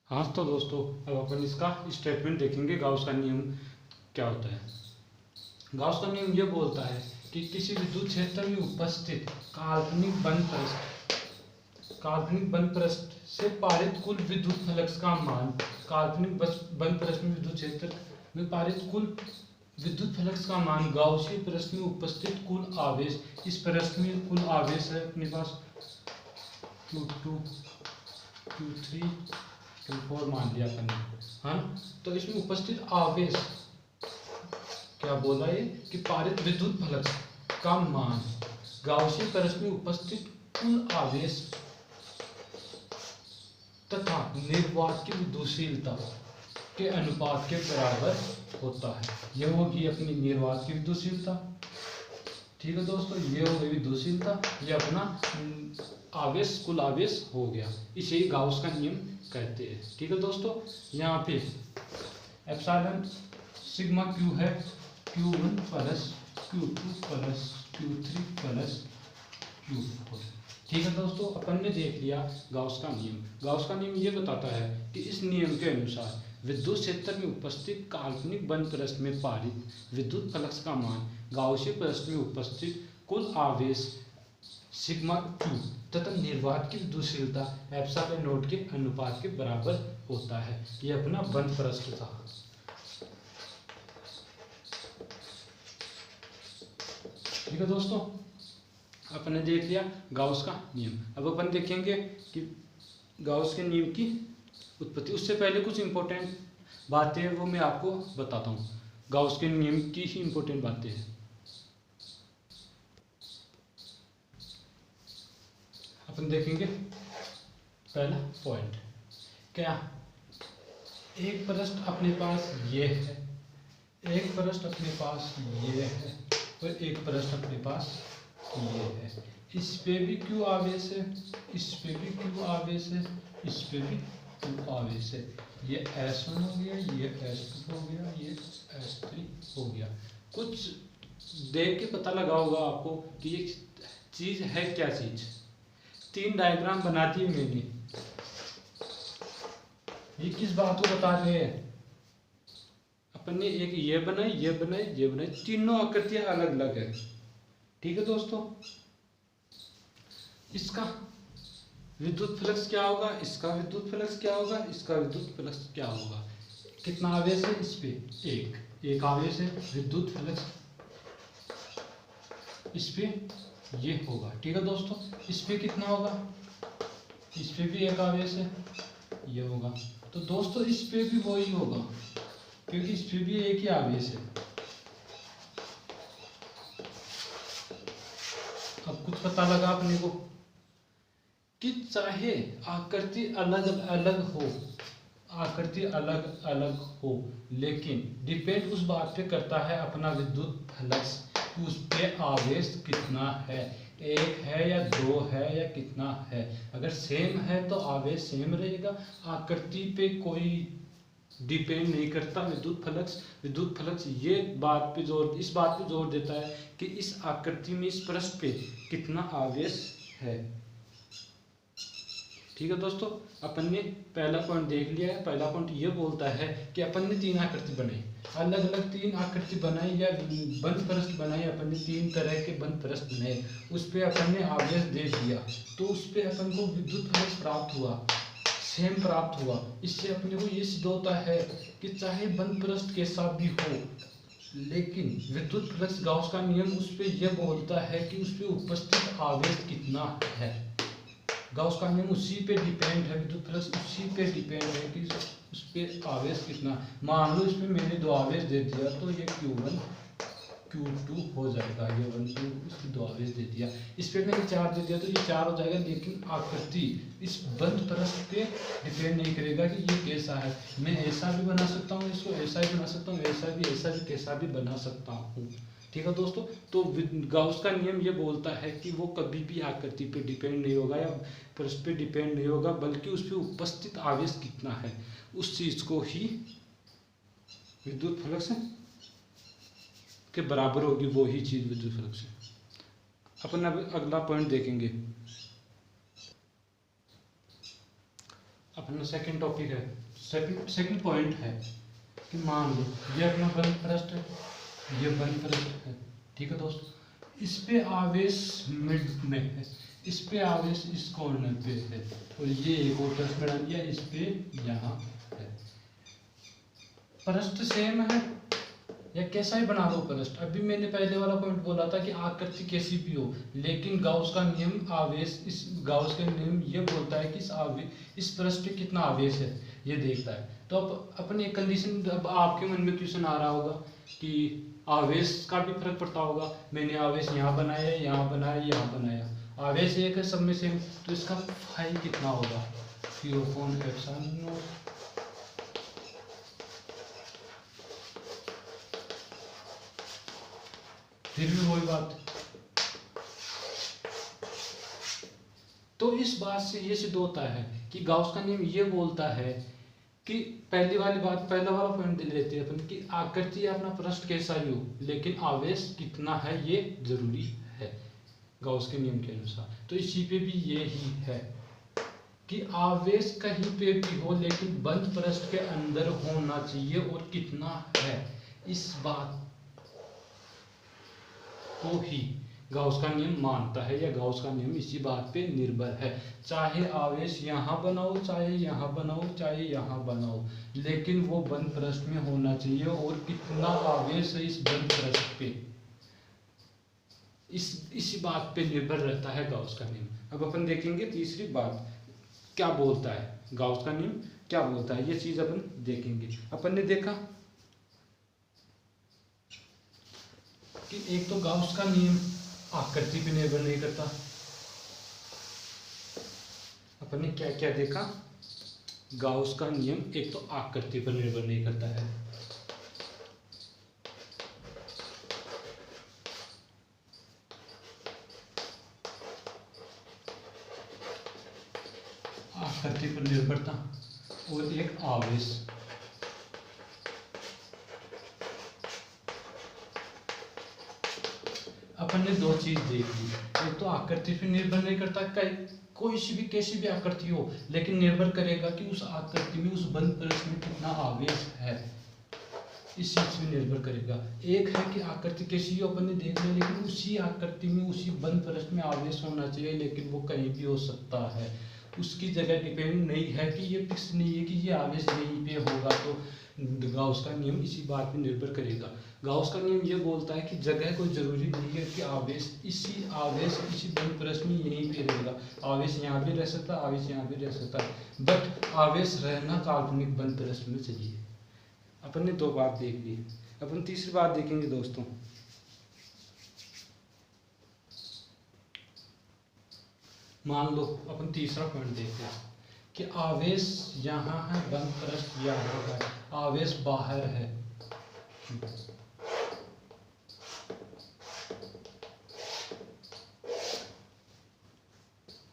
हाँ तो दोस्तों, अब अपन इसका स्टेटमेंट देखेंगे। गाउस का नियम क्या होता है। गाउस का नियम ये बोलता है कि किसी विद्युत क्षेत्र में उपस्थित काल्पनिक बंद पृष्ठ से पारित कुल विद्युत फ्लक्स का मान, बंद पृष्ठ में विद्युत क्षेत्र में पारित कुल विद्युत फ्लक्स का मान गाउसीय पृष्ठ में उपस्थित कुल आवेश, इस पृष्ठ में कुल आवेश है अपने पास Q2 Q3 Q4 मान लिया अपन ने, हाँ। तो इसमें उपस्थित आवेश क्या बोला ये कि पारित विद्युत फ्लक्स का मान गाउसीय पृष्ठ में उपस्थित कुल आवेश तथा निर्वात की विद्युतशीलता के अनुपात के बराबर होता है। यह होगी अपनी निर्वात की विद्युतशीलता, ठीक है दोस्तों। ये हो गई विद्युतशीलता, ये अपना आवेश, कुल आवेश हो गया। इसे ही गाउस का नियम कहते हैं, ठीक है दोस्तों। यहाँ पे एप्सिलॉन सिग्मा क्यू है, Q1 plus Q2 plus Q3 plus Q4, ठीक है दोस्तों। अपन ने देख लिया गाउस का नियम। गाउस का नियम ये बताता है कि इस नियम के अनुसार विद्युत क्षेत्र में उपस्थित काल्पनिक बंद पृष्ठ में पारित विद्युत फ्लक्स का मान गाउसीय पृष्ठ में उपस्थित कुल आवेश सिग्मा क्यू तथा निर्वात की विद्युतशीलता एप्सिलॉन नोट के अनुपात के बराबर होता है। ये अपना बंद पृष्ठ था, ठीक है दोस्तों। अपन ने देख लिया गाउस का नियम। अब अपन देखेंगे कि गाउस के नियम की उत्पत्ति। उससे पहले कुछ इंपॉर्टेंट बातें हैं, वो मैं आपको बताता हूँ। गाउस के नियम की ही इंपॉर्टेंट बातें हैं। अपन देखेंगे पहला पॉइंट क्या, एक पृष्ठ अपने पास ये है, एक पृष्ठ अपने पास ये है और एक पृष्ठ अपने पास ये है। इस पे भी क्यू आवेश है, इस पे भी क्यू आवेश है, इस पे भी क्यू आवेश है। ये S1 हो गया, ये S2 हो गया, ये S3 हो गया। कुछ देख के पता लगा होगा आपको कि ये चीज है क्या चीज। 3 डायग्राम बना दिए मैंने, ये किस बात को बता रहे हैं। अपन ने एक ये बनाई, ये बनाई, ये बनाई, तीनों आकृतियां अलग अलग है, ठीक है दोस्तों। इसका विद्युत फ्लक्स क्या होगा, इसका विद्युत फ्लक्स क्या होगा, इसका विद्युत फ्लक्स क्या होगा। कितना आवेश है इस पे, एक आवेश है। विद्युत फ्लक्स इस पे ये होगा, ठीक है दोस्तों। इस पे कितना होगा, इस पे भी एक आवेश है, ये होगा। तो दोस्तों इस पे भी वही होगा क्योंकि इस पे भी एक ही आवेश है। अब कुछ पता लगा अपने को कि चाहे आकृति अलग अलग हो, आकृति अलग अलग हो, लेकिन डिपेंड उस बात पे करता है अपना विद्युत फ्लक्स, उस पे आवेश कितना है, एक है या दो है या कितना है। अगर सेम है तो आवेश सेम रहेगा। आकृति पे कोई डिपेंड नहीं करता विद्युत फ्लक्स ये बात पे इस बात पे जोर देता है कि इस आकृति में, इस पृष्ठ पे कितना आवेश है, ठीक है दोस्तों। अपन ने पहला पॉइंट देख लिया है। पहला पॉइंट ये बोलता है कि अपन ने 3 आकृति बनाई, अलग अलग 3 आकृति बनाई या बंद पृष्ठ बनाई। अपन ने 3 तरह के बंद पृष्ठ बनाए, उस पर अपन ने आवेश दे दिया, तो उस पर अपन को विद्युत फ्लक्स प्राप्त हुआ, सेम प्राप्त हुआ। इससे अपने को ये सिद्ध होता है कि चाहे बंद पृष्ठ कैसा भी हो, लेकिन विद्युत फ्लक्स गाउस का नियम उस पर यह बोलता है कि उस पर उपस्थित आवेश कितना है। गाउस का नियम उसी पे डिपेंड है, विद्युत फ्लक्स उसी पे डिपेंड है कि उस पर आवेश कितना। मान लो इसमें मैंने 2 आवेश दे दिया तो ये Q1 Q2 हो जाएगा, ये 1 2 इसमें 2 आवेश दे दिया। इस पे मैंने 4 दे दिया तो ये 4 हो जाएगा। लेकिन आकृति इस बंद पृष्ठ पे डिपेंड नहीं करेगा कि ये कैसा है। मैं ऐसा भी बना सकता हूँ, इसको ऐसा भी बना सकता हूँ, ऐसा भी कैसा भी बना सकता हूँ, ठीक है दोस्तों। तो गाउस का नियम ये बोलता है कि वो कभी भी आकृति पे डिपेंड नहीं होगा या पृष्ठ पे डिपेंड नहीं होगा, बल्कि उस पर उपस्थित आवेश कितना है उस चीज को ही विद्युत फ्लक्स के बराबर होगी, वो ही चीज विद्युत फ्लक्स है। अपन अब अगला पॉइंट देखेंगे। अपना सेकंड टॉपिक है, सेकंड पॉइंट है कि मान लो ये अपना बंद पृष्ठ है, ये बंद पृष्ठ है, ठीक है दोस्तों। इस पे आवेश मिड में है, इस पे आवेश इस कॉर्नर पे है, और ये एक और पृष्ठ बना दिया इस पे यहाँ है। पृष्ठ सेम है या कैसा ही बना दो पृष्ठ। अभी मैंने पहले वाला पॉइंट बोला था कि आकृति कैसी भी हो, लेकिन गाउस का नियम आवेश, इस गाउस का नियम ये बोलता है कि इस पृष्ठ पे कितना आवेश है ये देखता है। तो अब अपने एक कंडीशन, अब आपके मन में क्वेश्चन आ रहा होगा कि आवेश का भी फर्क पड़ता होगा। मैंने आवेश यहाँ बनाया, यहाँ बनाया, यहाँ बनाया, आवेश एक है सब में सेम, तो इसका फाई कितना होगा, फिर भी वही बात। तो इस बात से ये सिद्ध होता है कि गाउस का नियम ये बोलता है कि पहली वाली बात, पहला वाला पॉइंट दे लेते हैं अपन कि आकृति अपना पृष्ठ कैसा ही हो, लेकिन आवेश कितना है ये जरूरी है गाउस के नियम के अनुसार। तो इसी पे भी ये ही है कि आवेश कहीं पे भी हो, लेकिन बंद पृष्ठ के अंदर होना चाहिए, और कितना है इस बात को ही गाउस का नियम मानता है, या गाउस का नियम इसी बात पे निर्भर है। चाहे आवेश यहाँ बनाओ, चाहे यहाँ बनाओ, चाहे यहाँ बनाओ, लेकिन वो बंद पृष्ठ में होना चाहिए, और कितना आवेश है इस बंद पृष्ठ पे, इसी बात पे निर्भर रहता है गाउस का नियम। अब अपन देखेंगे तीसरी बात क्या बोलता है, गाउस का नियम क्या बोलता है, ये चीज अपन देखेंगे। अपन ने देखा कि एक तो गाउस का नियम आकृति पे निर्भर नहीं करता। अपन ने क्या क्या देखा, गाउस का नियम एक तो आकृति पर निर्भर नहीं करता है, आकृति पर निर्भरता, और एक आवेश। अपन ने दो चीज देख ली, एक तो आकृति पे निर्भर नहीं करता, कोई सी भी कैसी भी आकृति हो, लेकिन निर्भर करेगा कि उस आकृति में, उस बंद पृष्ठ में कितना आवेश है, इस चीज में निर्भर करेगा। एक है कि आकृति कैसी हो अपन ने देख लिया, लेकिन उसी आकृति में, उसी बंद पृष्ठ में आवेश होना चाहिए, लेकिन वो कहीं भी हो सकता है, उसकी जगह डिपेंड नहीं है कि ये फिक्स नहीं है कि ये आवेश यहीं पे होगा। तो गाउस का नियम इसी बात पे निर्भर करेगा। गाउस का नियम ये बोलता है कि जगह कोई जरूरी नहीं है कि आवेश इसी बंद पृष्ठ में यहीं पे रहेगा, आवेश यहाँ भी रह सकता है, आवेश यहाँ भी रह सकता है, बट आवेश रहना काल्पनिक बंद पृष्ठ में चाहिए। अपन ने दो बात देख ली, अपन तीसरी बात देखेंगे दोस्तों। मान लो अपन तीसरा पॉइंट देखते हैं कि आवेश यहाँ है, बंद पृष्ठ यहाँ है, आवेश बाहर है,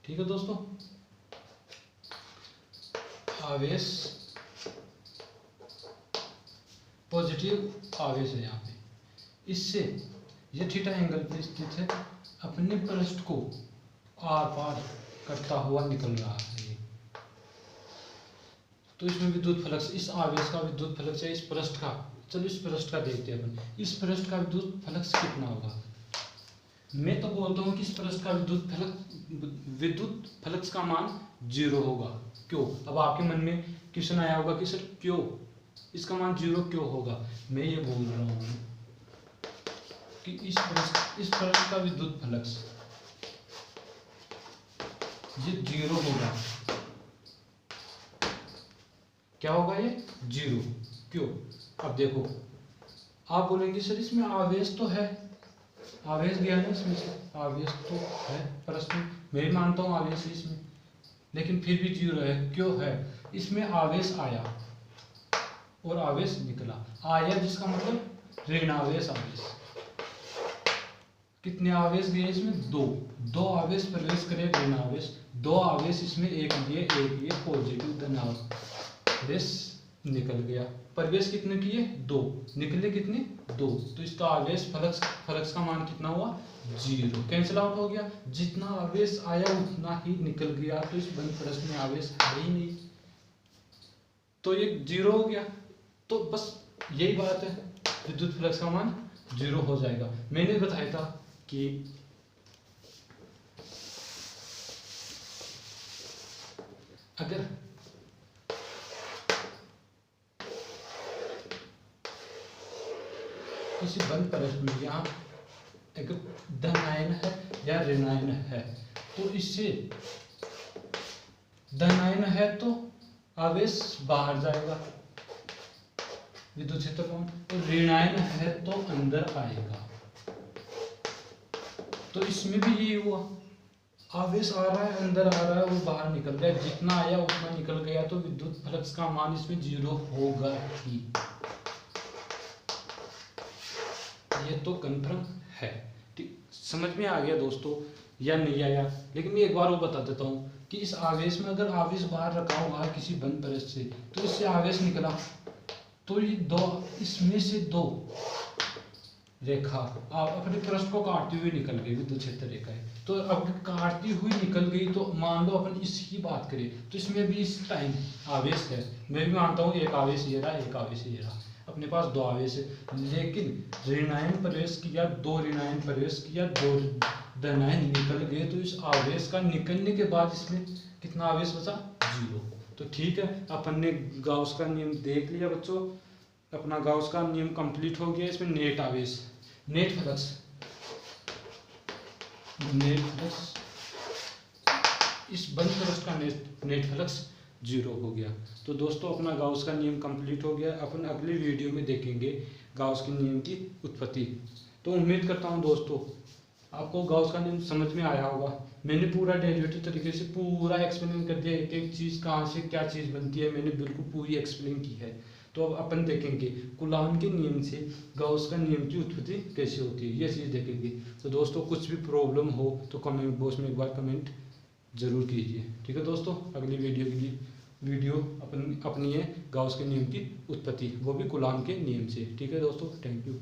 ठीक है दोस्तों। आवेश पॉजिटिव आवेश है यहाँ पे, इससे ये थीटा एंगल पे स्थित है, अपने पृष्ठ को आर पार करता हुआ निकल रहा है। तो इसमें विद्युत फ्लक्स, इस आवेश का विद्युत फ्लक्स है, इस पृष्ठ का, चलो इस पृष्ठ का देखते हैं अपन, इस पृष्ठ का विद्युत फ्लक्स कितना होगा। मैं तो बोलता हूँ कि इस पृष्ठ का विद्युत फ्लक्स का मान 0 होगा। क्यों? अब आपके मन में क्वेश्चन आया होगा कि सर क्यों इसका मान 0 क्यों होगा। मैं ये बोल रहा हूँ कि इस पृष्ठ का विद्युत फ्लक्स ये 0 होगा। क्या होगा ये? 0। क्यों? अब देखो, आप बोलेंगे सर इसमें आवेश तो है, आवेश गया ना इसमें से, आवेश तो है प्रश्न, मैं भी मानता हूँ आवेश इसमें, लेकिन फिर भी 0 है। क्यों है? इसमें आवेश आया और आवेश निकला। आया जिसका मतलब ऋणावेश आवेश। कितने आवेश गए इसमें? 2 आवेश प्रवेश करे ऋणावेश, 2 आवेश इसमें, एक ये पॉजिटिव धनावेश निकल गया। प्रवेश कितने किए? 2, निकले कितने? 2। तो इसका आवेश फ्लक्स का मान कितना हुआ? 0। कैंसिल आउट हो गया, जितना आवेश आया उतना ही निकल गया। तो इस बंद पृष्ठ में आवेश है ही नहीं, तो ये 0 हो गया। तो बस यही बात है, विद्युत फ्लक्स का मान 0 हो जाएगा। मैंने बताया था कि अगर किसी बंद परत में यहाँ एक धन आयन है या ऋण आयन है, तो इससे धन आयन है तो आवेश बाहर जाएगा विद्युत क्षेत्र कौन, तो ऋण आयन है तो अंदर आएगा। तो इसमें भी यही हुआ, आवेश आ रहा है अंदर आ रहा है वो बाहर निकल गया, जितना आया उतना निकल गया, तो विद्युत फ्लक्स का मान इसमें 0 होगा ही। ये तो कंफर्म है। ठीक, समझ में आ गया दोस्तों या नहीं आया? लेकिन मैं एक बार वो बता देता हूँ कि इस आवेश में अगर आवेश बाहर रखा हुआ है किसी बंद परत से, तो इससे आवेश निकला, तो ये इसमें से 2 रेखा अपने पृष्ठ को काटती हुई निकल गई, विद्युत क्षेत्र रेखा है। तो अब काटती हुई निकल गई, तो मान लो अपन इसकी बात करें तो इसमें भी इस टाइम आवेश है, मैं भी मानता हूँ एक आवेश ये रहा, एक आवेश ये रहा, अपने पास 2 आवेश है। लेकिन ऋणायन प्रवेश किया, 2 ऋणायन प्रवेश किया, 2 धनायन निकल गए, तो इस आवेश का निकलने के बाद इसमें कितना आवेश बचा? 0। तो ठीक है, अपन ने गाउस का नियम देख लिया बच्चों, अपना गाउस का नियम कंप्लीट हो गया। इसमें नेट आवेश, नेट फ्लक्स इस बंद परत का नेट फ्लक्स 0 हो गया। तो दोस्तों अपना गाउस का नियम कंप्लीट हो गया। अपन अगली वीडियो में देखेंगे गाउस के नियम की उत्पत्ति। तो उम्मीद करता हूँ दोस्तों आपको गाउस का नियम समझ में आया होगा। मैंने पूरा डेरिवेटिव तरीके से पूरा एक्सप्लेन कर दिया, एक एक चीज़ कहाँ से क्या चीज़ बनती है मैंने बिल्कुल पूरी एक्सप्लेन की है। तो अब अपन देखेंगे कूलॉम के नियम से गाउस का नियम की उत्पत्ति कैसे होती है, ये चीज़ देखेंगे। तो दोस्तों कुछ भी प्रॉब्लम हो तो कमेंट बॉक्स में एक बार कमेंट जरूर कीजिए। ठीक है दोस्तों, अगली वीडियो के लिए वीडियो अपनी है गाउस के नियम की उत्पत्ति, वो भी कूलॉम के नियम से। ठीक है दोस्तों, थैंक यू।